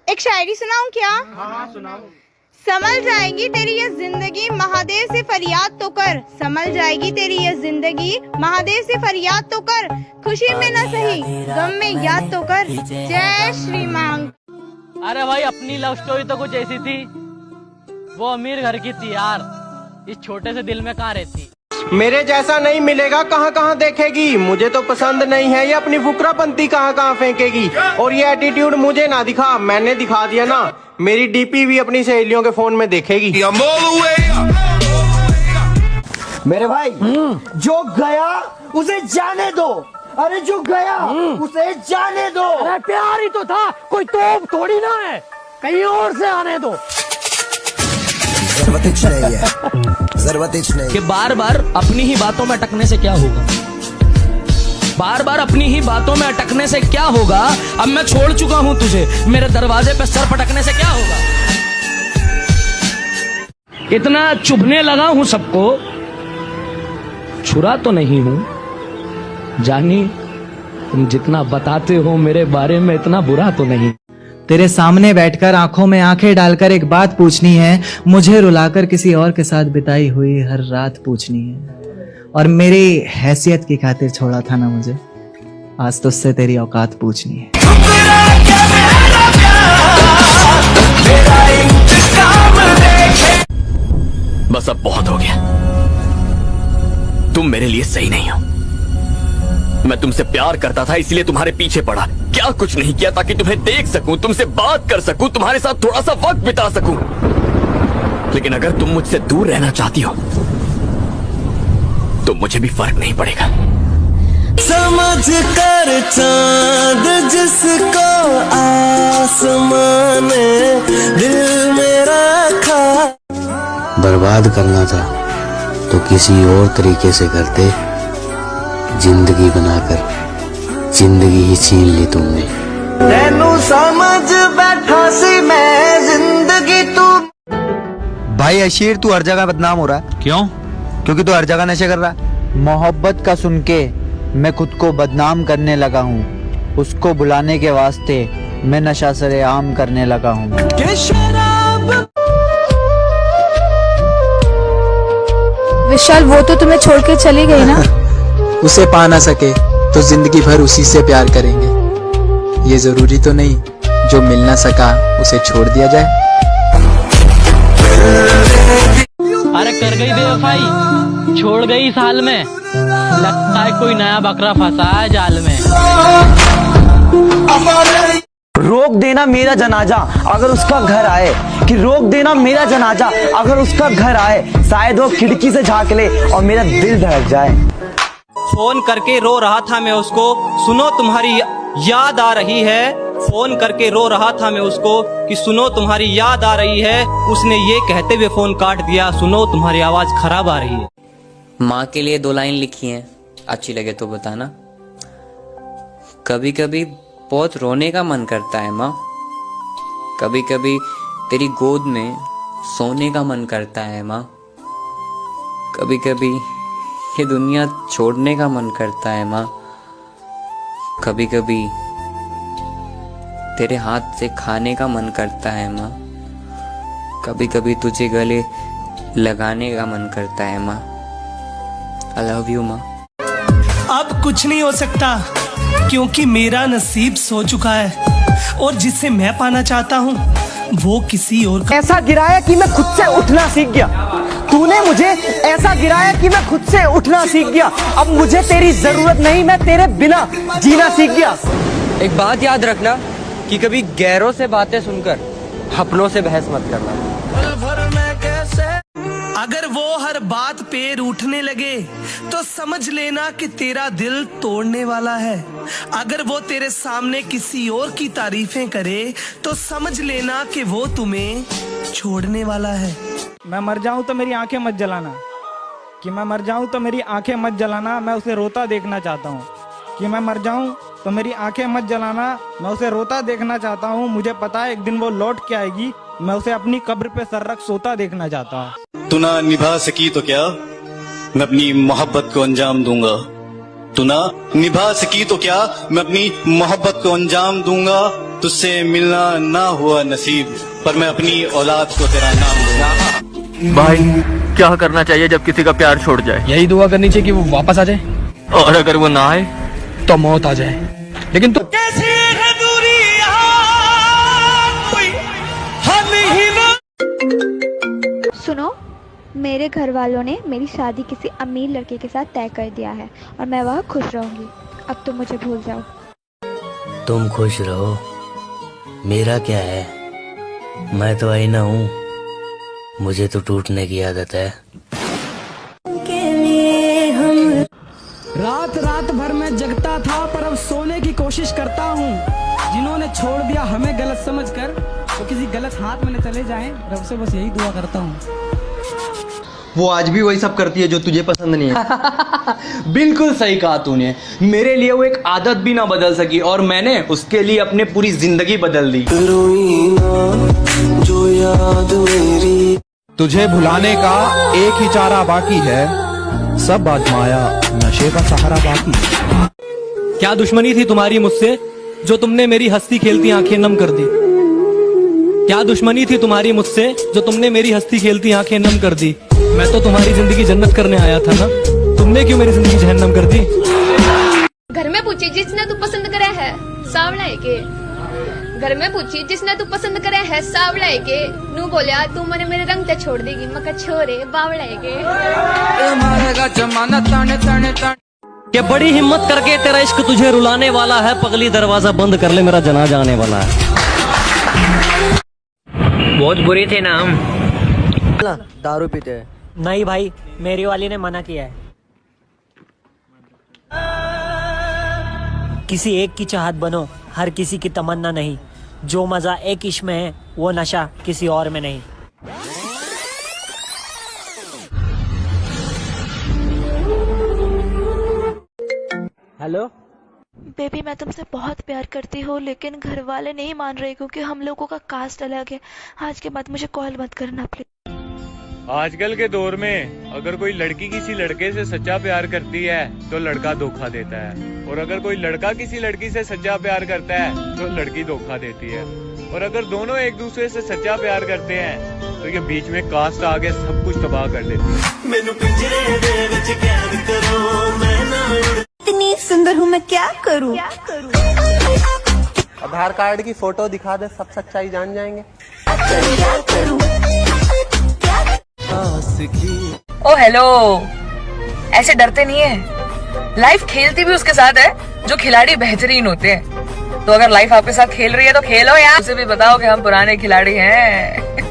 एक शायरी सुनाऊं क्या? हाँ सुनाओ। संभल जाएगी तेरी ये जिंदगी, महादेव से फरियाद तो कर। संभल जाएगी तेरी ये जिंदगी, महादेव से फरियाद तो कर। खुशी में न सही गम में याद तो कर। जय श्री मांग। अरे भाई अपनी लव स्टोरी तो कुछ ऐसी थी, वो अमीर घर की थी यार, इस छोटे से दिल में कहाँ रहती। मेरे जैसा नहीं मिलेगा कहाँ कहाँ देखेगी, मुझे तो पसंद नहीं है ये अपनी फुकरापंती कहाँ कहाँ फेंकेगी। और ये एटीट्यूड मुझे ना दिखा, मैंने दिखा दिया ना, मेरी डीपी भी अपनी सहेलियों के फोन में देखेगी। मेरे भाई जो गया उसे जाने दो, अरे जो गया उसे जाने दो। अरे प्यार ही तो था, कोई तोप थोड़ी ना है, कहीं और से आने दो। कि बार बार अपनी ही बातों में अटकने से क्या होगा, बार बार अपनी ही बातों में अटकने से क्या होगा। अब मैं छोड़ चुका हूं तुझे, मेरे दरवाजे पे सर पटकने से क्या होगा। इतना चुभने लगा हूं सबको, छुरा तो नहीं हूं। जानी तुम जितना बताते हो मेरे बारे में इतना बुरा तो नहीं। तेरे सामने बैठकर आंखों में आंखें डालकर एक बात पूछनी है, मुझे रुलाकर किसी और के साथ बिताई हुई हर रात पूछनी है। और मेरी हैसियत की खातिर छोड़ा था ना मुझे, आज तुझसे तेरी औकात पूछनी है। बस अब बहुत हो गया, तुम मेरे लिए सही नहीं हो। मैं तुमसे प्यार करता था इसलिए तुम्हारे पीछे पड़ा, क्या कुछ नहीं किया ताकि तुम्हें देख सकूं, तुमसे बात कर सकूं, तुम्हारे साथ थोड़ा सा वक्त बिता सकूं। लेकिन अगर तुम मुझसे दूर रहना चाहती हो तो मुझे भी फर्क नहीं पड़ेगा। समझ कर चांद जिसको आसमान ने दिल में रखा। बर्बाद करना था तो किसी और तरीके से करते, जिंदगी बनाकर जिंदगी ही छीन ली तुमने। तेनू समझ बैठा सी मैं जिंदगी तू। भाई अशीर तू हर जगह बदनाम हो रहा है। क्यों? क्योंकि तू हर जगह नशे कर रहा है। मोहब्बत का सुन के मैं खुद को बदनाम करने लगा हूँ, उसको बुलाने के वास्ते मैं नशा सरेआम करने लगा हूँ। विशाल वो तो तुम्हें छोड़ के चली गई ना। उसे पा ना सके तो जिंदगी भर उसी से प्यार करेंगे। ये जरूरी तो नहीं जो मिल ना सका उसे छोड़ दिया जाए। अरे कर गई बेवफाई, छोड़ गई इस हाल में, लगता है कोई नया बकरा फंसा है जाल में। रोक देना मेरा जनाजा अगर उसका घर आए, कि रोक देना मेरा जनाजा अगर उसका घर आए। शायद वो खिड़की से झांक ले और मेरा दिल धड़क जाए। फोन करके रो रहा था मैं उसको, सुनो तुम्हारी याद आ रही है। फोन करके रो रहा था मैं उसको कि सुनो तुम्हारी याद आ रही है। उसने ये कहते हुए फोन काट दिया, सुनो तुम्हारी आवाज खराब आ रही है। माँ के लिए 2 लाइन लिखी हैं, अच्छी लगे तो बताना। कभी कभी बहुत रोने का मन करता है माँ, कभी कभी तेरी गोद में सोने का मन करता है माँ, कभी कभी ये दुनिया छोड़ने का मन करता है माँ, कभी कभी तेरे हाथ से खाने का मन करता है माँ, कभी कभी तुझे गले लगाने का मन करता है माँ। आई लव यू माँ। अब कुछ नहीं हो सकता क्योंकि मेरा नसीब सो चुका है, और जिसे मैं पाना चाहता हूँ वो किसी और का। ऐसा गिराया कि मैं खुद से उठना सीख गया, तूने मुझे ऐसा गिराया कि मैं खुद से उठना सीख गया। अब मुझे तेरी जरूरत नहीं, मैं तेरे बिना जीना सीख गया। एक बात याद रखना कि कभी गैरों से बातें सुनकर अपनों से बहस मत करना। अगर वो हर बात पे रूठने लगे तो समझ लेना कि तेरा दिल तोड़ने वाला है। अगर वो तेरे सामने किसी और की तारीफें करे तो समझ लेना कि वो तुम्हें छोड़ने वाला है। मैं मर जाऊं तो मेरी आंखें मत जलाना, कि मैं मर जाऊं तो मेरी आंखें मत जलाना, मैं उसे रोता देखना चाहता हूँ। कि मैं मर जाऊं तो मेरी आंखें मत जलाना, मैं उसे रोता देखना चाहता हूँ। मुझे पता है एक दिन वो लौट के आएगी, मैं उसे अपनी कब्र पे सर रख सोता देखना चाहता हूँ। तू ना निभा सकी तो क्या, मैं अपनी मोहब्बत को अंजाम दूंगा। तू ना निभा सकी तो क्या, मैं अपनी मोहब्बत को अंजाम दूंगा। तुझसे मिलना ना हुआ नसीब, पर मैं अपनी औलाद को तेरा नाम दूंगा। भाई क्या करना चाहिए जब किसी का प्यार छोड़ जाए? यही दुआ करनी चाहिए कि वो वापस आ जाए, और अगर वो ना आए तो मौत आ जाए। लेकिन तू सुनो, मेरे घर वालों ने मेरी शादी किसी अमीर लड़के के साथ तय कर दिया है और मैं वहाँ खुश रहूंगी। अब तुम मुझे भूल जाओ। तुम खुश रहो, मेरा क्या है, मैं तो आईना हूँ, मुझे तो टूटने की आदत है। रात रात भर मैं जगता था पर अब सोने की कोशिश करता हूँ। जिन्होंने छोड़ दिया हमें गलत समझकर, वो किसी गलत हाथ में न चले जाएं, रब से बस यही दुआ करता हूँ। वो आज भी वही सब करती है जो तुझे पसंद नहीं है। बिल्कुल सही कहा तूने। मेरे लिए वो एक आदत भी ना बदल सकी और मैंने उसके लिए अपनी पूरी जिंदगी बदल दी। जो याद मेरी, तुझे भुलाने का एक ही चारा बाकी है, सब आजमाया नशे का सहारा बाकी है। क्या दुश्मनी थी तुम्हारी मुझसे जो तुमने मेरी हंसती खेलती आंखें नम कर दी? क्या दुश्मनी थी तुम्हारी मुझसे जो तुमने मेरी हंसती खेलती आंखें नम कर दी? मैं तो तुम्हारी जिंदगी जन्नत करने आया था ना, तुमने क्यों मेरी जिंदगी जहन्नम कर दी? घर में पूछी जिसने तू पसंद करे है सावला है के, घर में पूछी जिसने तू पसंद करे है सावला है के, नू बोलिया तू मने मेरे रंग ते छोड़ देगी, मका छोरे बावला है के। कि बड़ी हिम्मत करके तेरा इश्क तुझे रुलाने वाला है, पगली दरवाजा बंद कर ले, मेरा जनाजा आने वाला है। बहुत बुरे थे ना हम। दारू पीते हैं। नहीं भाई, मेरी वाली ने मना किया है। किसी एक की चाहत बनो, हर किसी की तमन्ना नहीं। जो मजा एक इश्क में है वो नशा किसी और में नहीं। हेलो बेबी, मैं तुमसे बहुत प्यार करती हूँ लेकिन घर वाले नहीं मान रहे क्योंकि हम लोगों का कास्ट अलग है। आज के बाद मुझे कॉल मत करना प्लीज। आजकल के दौर में अगर कोई लड़की किसी लड़के से सच्चा प्यार करती है तो लड़का धोखा देता है, और अगर कोई लड़का किसी लड़की से सच्चा प्यार करता है तो लड़की धोखा देती है, और अगर दोनों एक दूसरे से सच्चा प्यार करते हैं तो ये बीच में कास्ट आगे सब कुछ तबाह कर देती है। मैनू पिंजरे दे विच कैद करो, मैं ना इतनी सुंदर हूँ, मैं क्या करूँ? आधार कार्ड की फोटो दिखा दे, सब सच्चाई जान जाएंगे। ओ हेलो, ऐसे डरते नहीं है। लाइफ खेलती भी उसके साथ है जो खिलाड़ी बेहतरीन होते हैं। तो अगर लाइफ आपके साथ खेल रही है तो खेलो यार, उसे भी बताओ कि हम पुराने खिलाड़ी हैं।